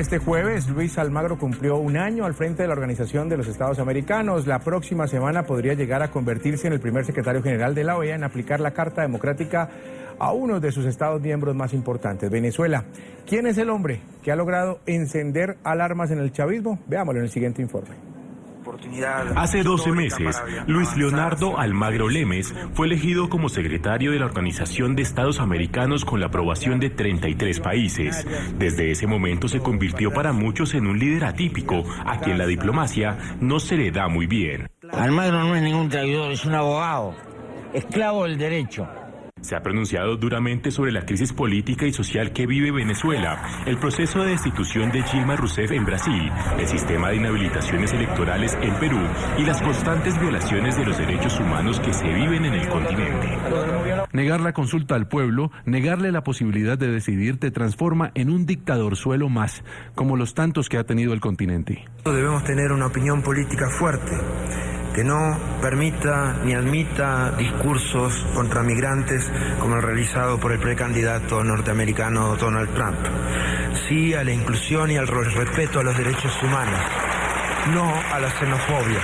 Este jueves, Luis Almagro cumplió un año al frente de la Organización de los Estados Americanos. La próxima semana podría llegar a convertirse en el primer secretario general de la OEA en aplicar la Carta Democrática a uno de sus estados miembros más importantes, Venezuela. ¿Quién es el hombre que ha logrado encender alarmas en el chavismo? Veámoslo en el siguiente informe. Hace 12 meses, Luis Leonardo Almagro Lemes fue elegido como secretario de la Organización de Estados Americanos con la aprobación de 33 países. Desde ese momento se convirtió para muchos en un líder atípico, a quien la diplomacia no se le da muy bien. Almagro no es ningún traidor, es un abogado, esclavo del derecho. Se ha pronunciado duramente sobre la crisis política y social que vive Venezuela, el proceso de destitución de Dilma Rousseff en Brasil, el sistema de inhabilitaciones electorales en Perú y las constantes violaciones de los derechos humanos que se viven en el continente. Negar la consulta al pueblo, negarle la posibilidad de decidir, te transforma en un dictadorzuelo más, como los tantos que ha tenido el continente. Debemos tener una opinión política fuerte, que no permita ni admita discursos contra migrantes como el realizado por el precandidato norteamericano Donald Trump. Sí a la inclusión y al respeto a los derechos humanos, no a la xenofobia.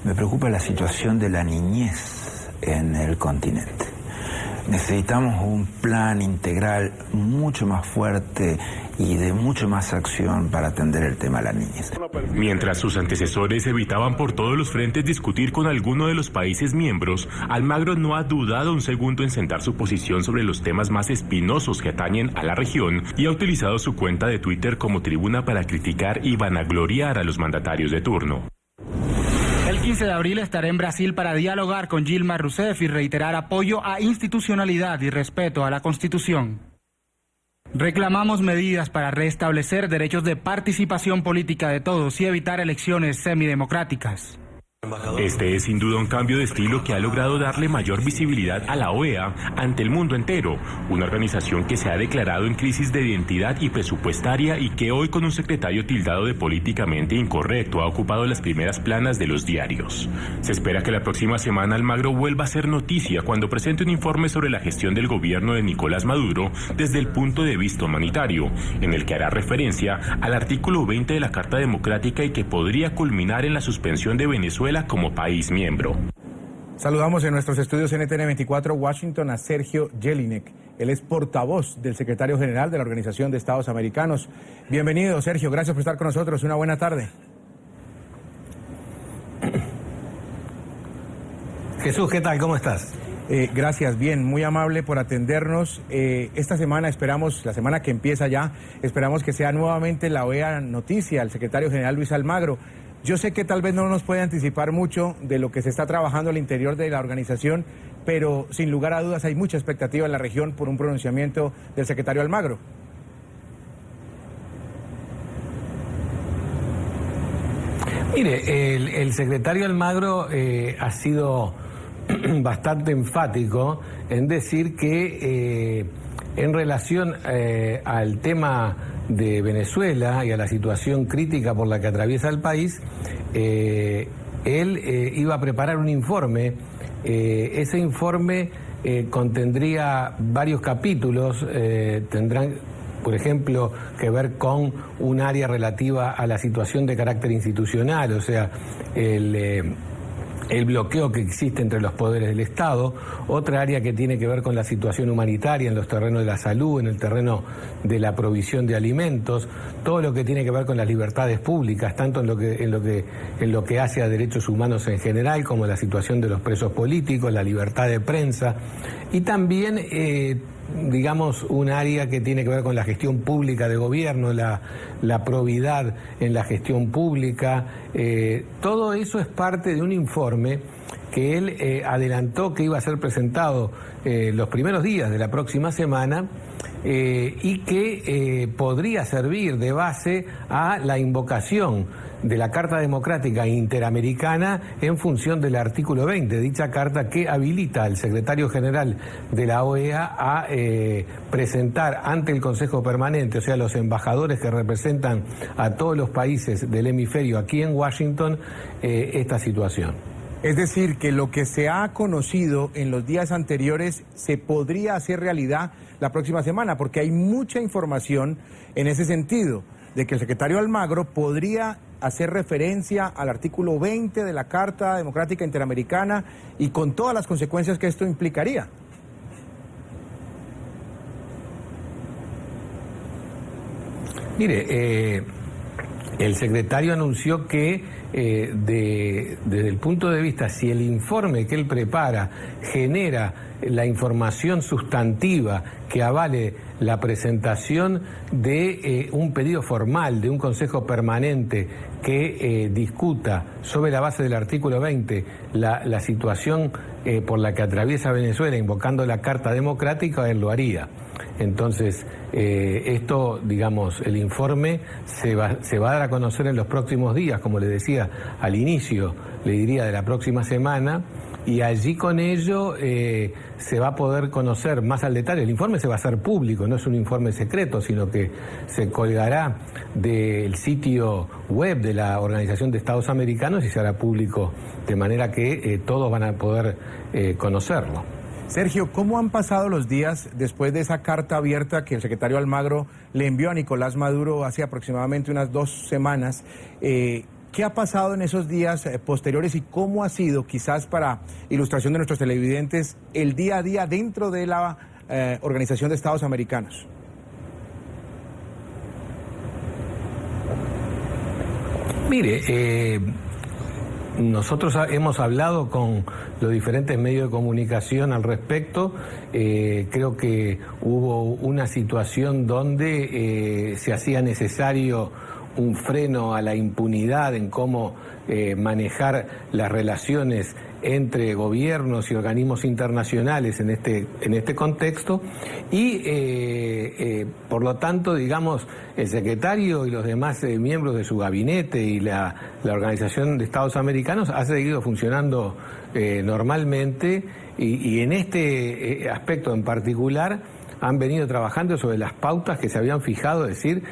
Me preocupa la situación de la niñez en el continente. Necesitamos un plan integral mucho más fuerte y de mucho más acción para atender el tema de la niñez. Mientras sus antecesores evitaban por todos los frentes discutir con alguno de los países miembros, Almagro no ha dudado un segundo en sentar su posición sobre los temas más espinosos que atañen a la región y ha utilizado su cuenta de Twitter como tribuna para criticar y vanagloriar a los mandatarios de turno. El 15 de abril estaré en Brasil para dialogar con Dilma Rousseff y reiterar apoyo a institucionalidad y respeto a la Constitución. Reclamamos medidas para restablecer derechos de participación política de todos y evitar elecciones semidemocráticas. Este es sin duda un cambio de estilo que ha logrado darle mayor visibilidad a la OEA ante el mundo entero, una organización que se ha declarado en crisis de identidad y presupuestaria y que hoy con un secretario tildado de políticamente incorrecto ha ocupado las primeras planas de los diarios. Se espera que la próxima semana Almagro vuelva a ser noticia cuando presente un informe sobre la gestión del gobierno de Nicolás Maduro desde el punto de vista humanitario, en el que hará referencia al artículo 20 de la Carta Democrática y que podría culminar en la suspensión de Venezuela como país miembro. Saludamos en nuestros estudios NTN 24 Washington a Sergio Jelinek. Él es portavoz del secretario general de la Organización de Estados Americanos. Bienvenido, Sergio. Gracias por estar con nosotros. Una buena tarde. Jesús, ¿qué tal? ¿Cómo estás? Gracias, bien, muy amable por atendernos. Esta semana esperamos, la semana que empieza ya, esperamos que sea nuevamente la OEA noticia, el secretario general Luis Almagro. Yo sé que tal vez no nos puede anticipar mucho de lo que se está trabajando al interior de la organización, pero sin lugar a dudas hay mucha expectativa en la región por un pronunciamiento del secretario Almagro. Mire, el secretario Almagro ha sido bastante enfático en decir que en relación al tema de Venezuela y a la situación crítica por la que atraviesa el país, él iba a preparar un informe. Ese informe contendría varios capítulos, tendrán, por ejemplo, que ver con un área relativa a la situación de carácter institucional, o sea, el bloqueo que existe entre los poderes del Estado, otra área que tiene que ver con la situación humanitaria en los terrenos de la salud, en el terreno de la provisión de alimentos, todo lo que tiene que ver con las libertades públicas, tanto en lo que hace a derechos humanos en general, como la situación de los presos políticos, la libertad de prensa, y también digamos, un área que tiene que ver con la gestión pública de gobierno, la probidad en la gestión pública. Todo eso es parte de un informe que él adelantó que iba a ser presentado los primeros días de la próxima semana y que podría servir de base a la invocación de la Carta Democrática Interamericana en función del artículo 20, dicha carta que habilita al secretario general de la OEA a presentar ante el Consejo Permanente, o sea, los embajadores que representan a todos los países del hemisferio aquí en Washington, esta situación. Es decir, que lo que se ha conocido en los días anteriores se podría hacer realidad la próxima semana, porque hay mucha información en ese sentido, de que el secretario Almagro podría hacer referencia al artículo 20 de la Carta Democrática Interamericana y con todas las consecuencias que esto implicaría. Mire, el secretario anunció que desde el punto de vista, si el informe que él prepara genera la información sustantiva que avale la presentación de un pedido formal de un Consejo Permanente que discuta sobre la base del artículo 20 la situación por la que atraviesa Venezuela, invocando la Carta Democrática, él lo haría. Entonces, esto, digamos, el informe se va a dar a conocer en los próximos días, como le decía al inicio, le diría de la próxima semana, y allí con ello se va a poder conocer más al detalle. El informe se va a hacer público, no es un informe secreto, sino que se colgará del sitio web de la Organización de Estados Americanos y se hará público de manera que todos van a poder conocerlo. Sergio, ¿cómo han pasado los días después de esa carta abierta que el secretario Almagro le envió a Nicolás Maduro hace aproximadamente unas 2 semanas? ¿Qué ha pasado en esos días posteriores y cómo ha sido, quizás para ilustración de nuestros televidentes, el día a día dentro de la Organización de Estados Americanos? Mire, nosotros hemos hablado con los diferentes medios de comunicación al respecto. Creo que hubo una situación donde se hacía necesario un freno a la impunidad en cómo manejar las relaciones entre gobiernos y organismos internacionales en este contexto y por lo tanto, digamos, el secretario y los demás miembros de su gabinete y la Organización de Estados Americanos ha seguido funcionando normalmente y en este aspecto en particular han venido trabajando sobre las pautas que se habían fijado, es decir,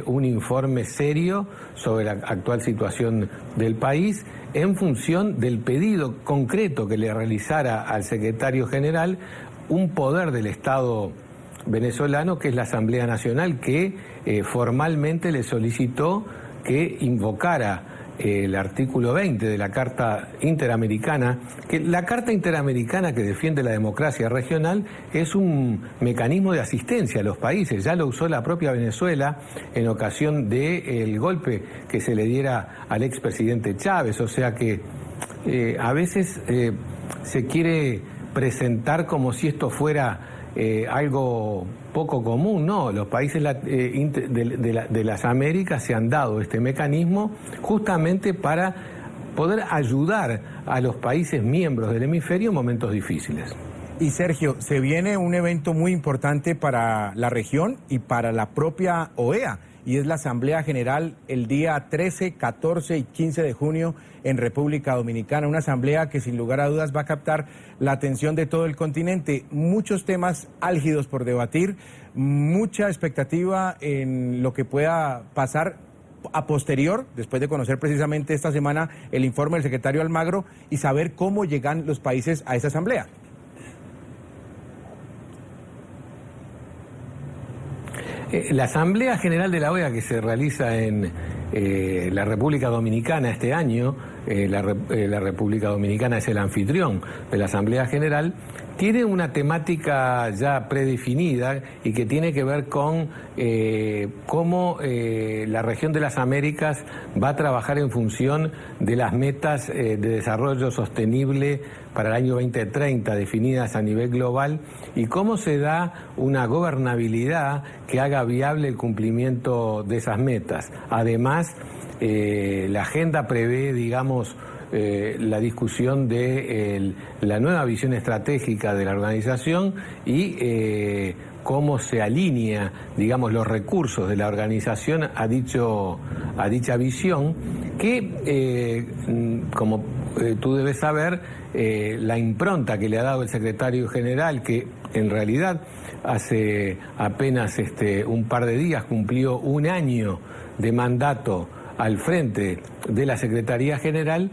un informe serio sobre la actual situación del país en función del pedido concreto que le realizara al secretario general un poder del Estado venezolano, que es la Asamblea Nacional, que formalmente le solicitó que invocara el artículo 20 de la Carta Interamericana, que la Carta Interamericana que defiende la democracia regional es un mecanismo de asistencia a los países. Ya lo usó la propia Venezuela en ocasión del golpe que se le diera al expresidente Chávez, o sea que a veces se quiere presentar como si esto fuera algo poco común. No, los países de las Américas se han dado este mecanismo justamente para poder ayudar a los países miembros del hemisferio en momentos difíciles. Y Sergio, se viene un evento muy importante para la región y para la propia OEA, y es la Asamblea General el día 13, 14 y 15 de junio en República Dominicana, una asamblea que sin lugar a dudas va a captar la atención de todo el continente. Muchos temas álgidos por debatir, mucha expectativa en lo que pueda pasar a posterior, después de conocer precisamente esta semana el informe del secretario Almagro y saber cómo llegan los países a esa asamblea. La Asamblea General de la OEA, que se realiza en la República Dominicana este año, la República Dominicana es el anfitrión de la Asamblea General, tiene una temática ya predefinida y que tiene que ver con cómo la región de las Américas va a trabajar en función de las metas de desarrollo sostenible para el año 2030 definidas a nivel global y cómo se da una gobernabilidad que haga viable el cumplimiento de esas metas. Además, la agenda prevé, digamos, la discusión de la nueva visión estratégica de la organización y cómo se alinea, digamos, los recursos de la organización a dicha visión, que, como tú debes saber, la impronta que le ha dado el secretario general, que en realidad hace apenas un par de días cumplió 1 año de mandato al frente de la Secretaría General,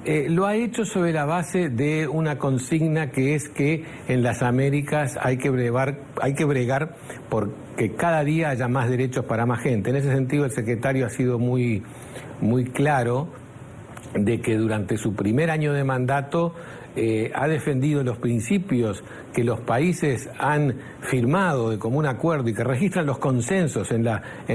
Lo ha hecho sobre la base de una consigna que es que en las Américas hay que bregar porque cada día haya más derechos para más gente. En ese sentido, el secretario ha sido muy claro de que durante su primer año de mandato ha defendido los principios que los países han firmado de común acuerdo y que registran los consensos en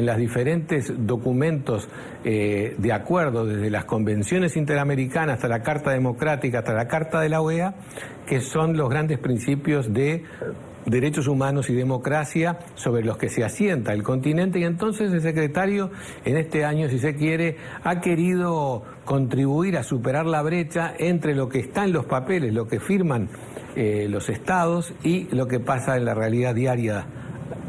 los diferentes documentos de acuerdo, desde las convenciones interamericanas hasta la Carta Democrática, hasta la Carta de la OEA, que son los grandes principios de derechos humanos y democracia sobre los que se asienta el continente. Y entonces el secretario en este año, si se quiere, ha querido contribuir a superar la brecha entre lo que está en los papeles, lo que firman los estados y lo que pasa en la realidad diaria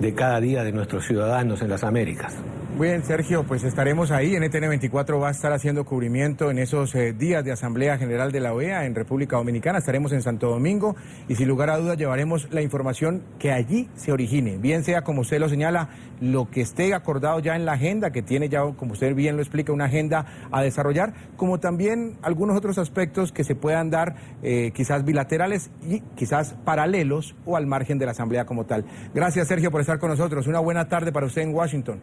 de cada día de nuestros ciudadanos en las Américas. Muy bien, Sergio, pues estaremos ahí. NTN 24 va a estar haciendo cubrimiento en esos días de Asamblea General de la OEA en República Dominicana. Estaremos en Santo Domingo y sin lugar a dudas llevaremos la información que allí se origine. Bien sea, como usted lo señala, lo que esté acordado ya en la agenda, que tiene ya, como usted bien lo explica, una agenda a desarrollar, como también algunos otros aspectos que se puedan dar quizás bilaterales y quizás paralelos o al margen de la Asamblea como tal. Gracias, Sergio, por estar con nosotros. Una buena tarde para usted en Washington.